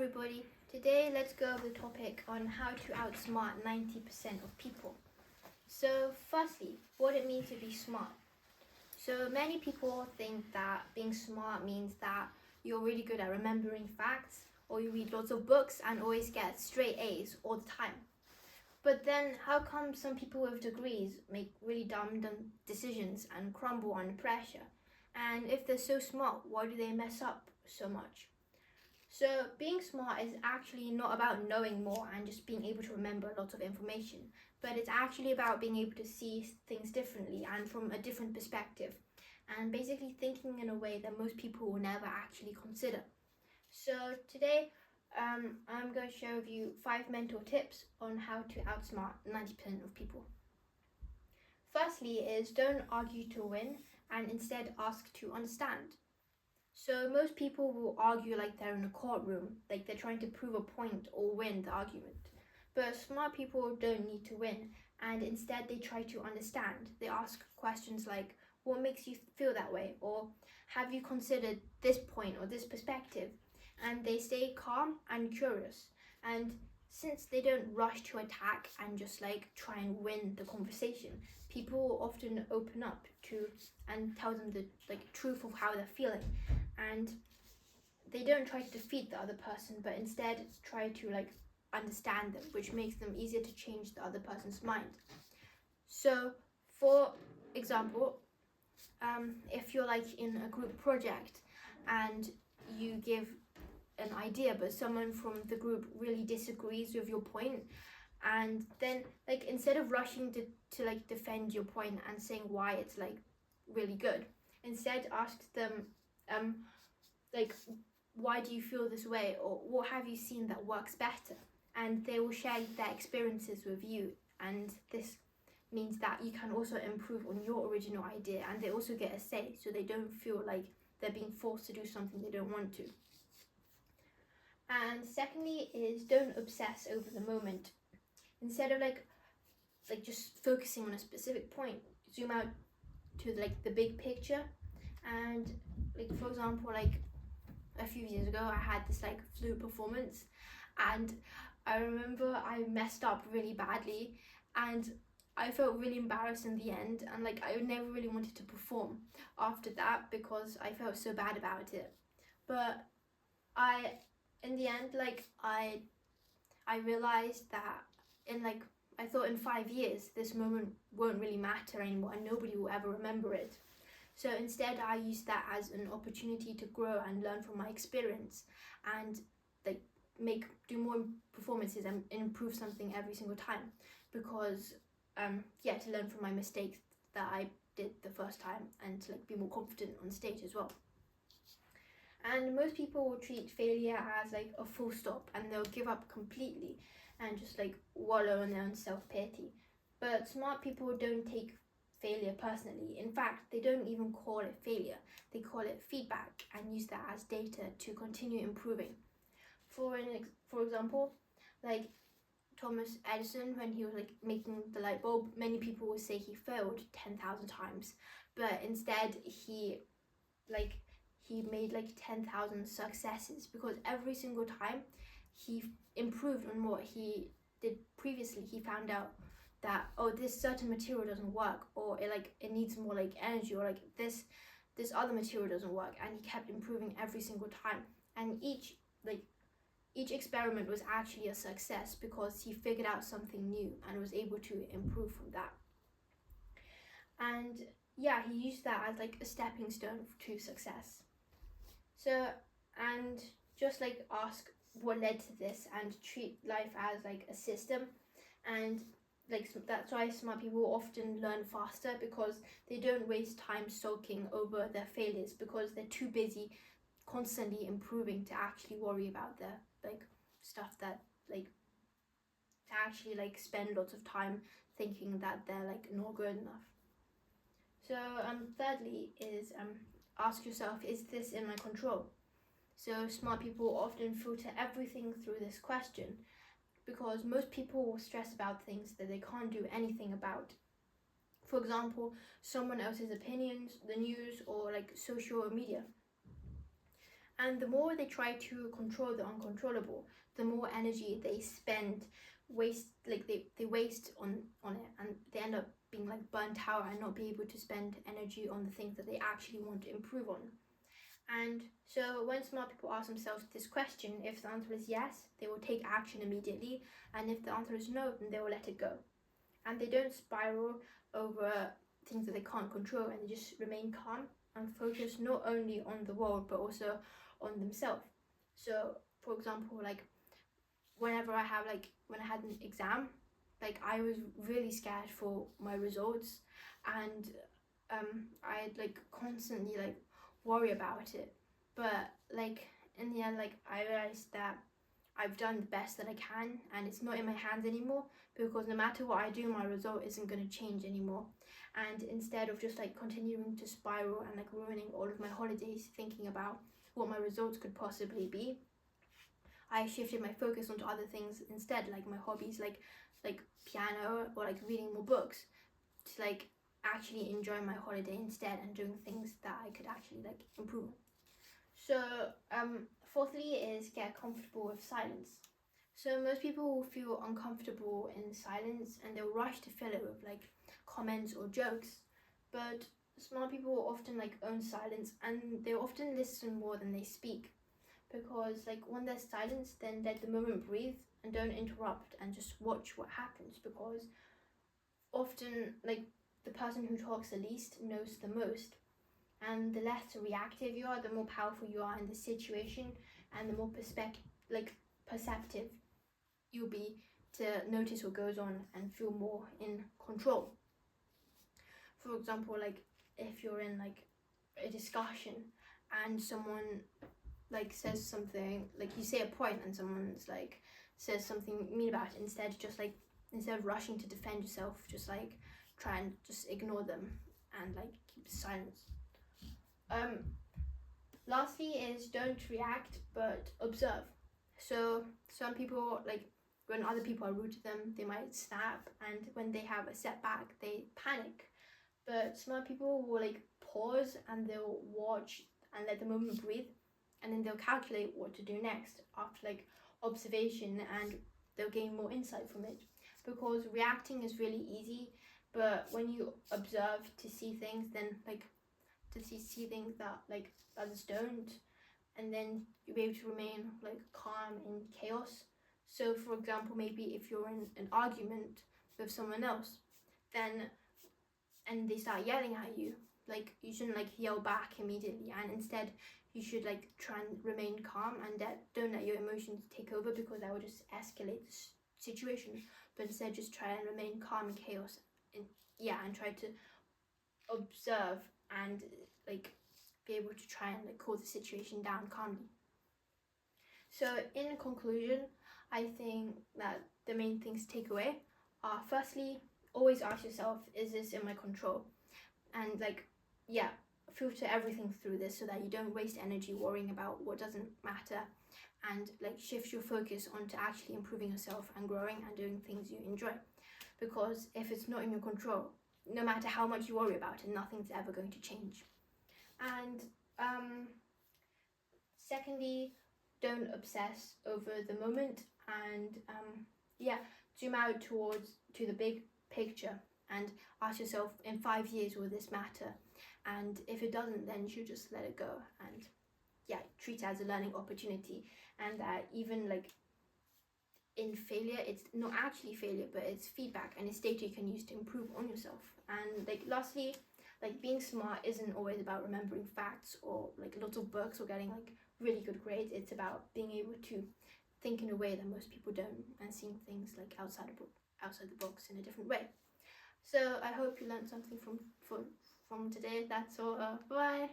everybody, today let's go over the topic on how to outsmart 90% of people. So firstly, what it means to be smart. So many people think that being smart means that you're really good at remembering facts, or you read lots of books and always get straight A's all the time. But then how come some people with degrees make really dumb decisions and crumble under pressure? And if they're so smart, why do they mess up so much? So being smart is actually not about knowing more and just being able to remember lots of information, but it's actually about being able to see things differently and from a different perspective, and basically thinking in a way that most people will never actually consider. So today I'm going to share with you 5 mental tips on how to outsmart 90% of people. Firstly is don't argue to win and instead ask to understand. So most people will argue like they're in a courtroom, like they're trying to prove a point or win the argument. But smart people don't need to win, and instead they try to understand. They ask questions like, what makes you feel that way? Or have you considered this point or this perspective? And they stay calm and curious. And since they don't rush to attack and just like try and win the conversation, people will often open up to and tell them the truth of how they're feeling. And they don't try to defeat the other person, but instead try to understand them, which makes them easier to change the other person's mind. So for example, if you're in a group project and you give an idea but someone from the group really disagrees with your point, and then instead of rushing to defend your point and saying why it's really good, instead ask them why do you feel this way, or what have you seen that works better? And they will share their experiences with you, and this means that you can also improve on your original idea, and they also get a say, so they don't feel like they're being forced to do something they don't want to. And secondly is don't obsess over the moment. Instead of just focusing on a specific point, zoom out to the big picture. And for example, a few years ago I had this flute performance, and I remember I messed up really badly, and I felt really embarrassed in the end, and I never really wanted to perform after that because I felt so bad about it. But in the end I realized that I thought in 5 years this moment won't really matter anymore and nobody will ever remember it. So instead I used that as an opportunity to grow and learn from my experience, and do more performances and improve something every single time, because to learn from my mistakes that I did the first time, and to be more confident on stage as well. And most people will treat failure as a full stop, and they'll give up completely and just wallow in their own self-pity. But smart people don't take failure personally. In fact, they don't even call it failure. They call it feedback and use that as data to continue improving. For example, Thomas Edison, when he was making the light bulb, many people would say he failed 10,000 times, but instead he made 10,000 successes, because every single time he improved on what he did previously. He found out that, oh, this certain material doesn't work, or it needs more energy, or this other material doesn't work, and he kept improving every single time. And each experiment was actually a success because he figured out something new and was able to improve from that. And yeah, he used that as a stepping stone to success. So, and just ask what led to this, and treat life as a system. And that's why smart people often learn faster, because they don't waste time sulking over their failures, because they're too busy constantly improving to actually worry about their stuff that to actually spend lots of time thinking that they're not good enough. So thirdly is ask yourself, is this in my control? So smart people often filter everything through this question, because most people will stress about things that they can't do anything about. For example, someone else's opinions, the news, or social media. And the more they try to control the uncontrollable, the more energy they spend, they waste on it, and they end up being like burnt out and not be able to spend energy on the things that they actually want to improve on. And so when smart people ask themselves this question, if the answer is yes, they will take action immediately, and if the answer is no, then they will let it go. And they don't spiral over things that they can't control, and they just remain calm and focus not only on the world but also on themselves. So for example, like when I had an exam, like I was really scared for my results, and I'd like constantly like worry about it. But like in the end, like I realized that I've done the best that I can, and it's not in my hands anymore, because no matter what I do, my result isn't going to change anymore. And instead of just like continuing to spiral and like ruining all of my holidays thinking about what my results could possibly be, I shifted my focus onto other things instead, like my hobbies, like piano, or like reading more books, to like actually enjoy my holiday instead, and doing things that I could actually like improve. So fourthly is get comfortable with silence. So most people will feel uncomfortable in silence, and they'll rush to fill it with like comments or jokes. But smart people often like own silence, and they often listen more than they speak, because like when there's silence, then let the moment breathe and don't interrupt, and just watch what happens, because often like the person who talks the least knows the most, and the less reactive you are, the more powerful you are in the situation, and the more perceptive you'll be to notice what goes on and feel more in control. For example, like if you're in like a discussion and someone like says something, like you say a point and someone's like says something mean about it, instead of rushing to defend yourself, just like try and just ignore them and like keep silence. Lastly is don't react but observe. So some people, like when other people are rude to them, they might snap, and when they have a setback they panic. But smart people will like pause, and they'll watch and let the moment breathe, and then they'll calculate what to do next after like observation, and they'll gain more insight from it. Because reacting is really easy, but when you observe to see things, then like to see things that like others don't, and then you'll be able to remain like calm in chaos. So for example, maybe if you're in an argument with someone else, then and they start yelling at you, like you shouldn't like yell back immediately, and instead you should like try and remain calm, and don't let your emotions take over, because that will just escalate the situation. But instead just try and remain calm in chaos, and try to observe and like be able to try and like cool the situation down calmly. So in conclusion, I think that the main things to take away are, firstly, always ask yourself, is this in my control? And like, filter everything through this so that you don't waste energy worrying about what doesn't matter, and like shift your focus onto actually improving yourself and growing and doing things you enjoy. Because if it's not in your control, no matter how much you worry about it, nothing's ever going to change. And secondly, don't obsess over the moment, and zoom out to the big picture, and ask yourself, in 5 years will this matter? And if it doesn't, then you should just let it go, and treat it as a learning opportunity. And that even like in failure, it's not actually failure, but it's feedback, and it's data you can use to improve on yourself. And like lastly, like being smart isn't always about remembering facts or like lots of books or getting like really good grades. It's about being able to think in a way that most people don't, and seeing things like outside the box in a different way. So I hope you learned something from today. That's all. Bye.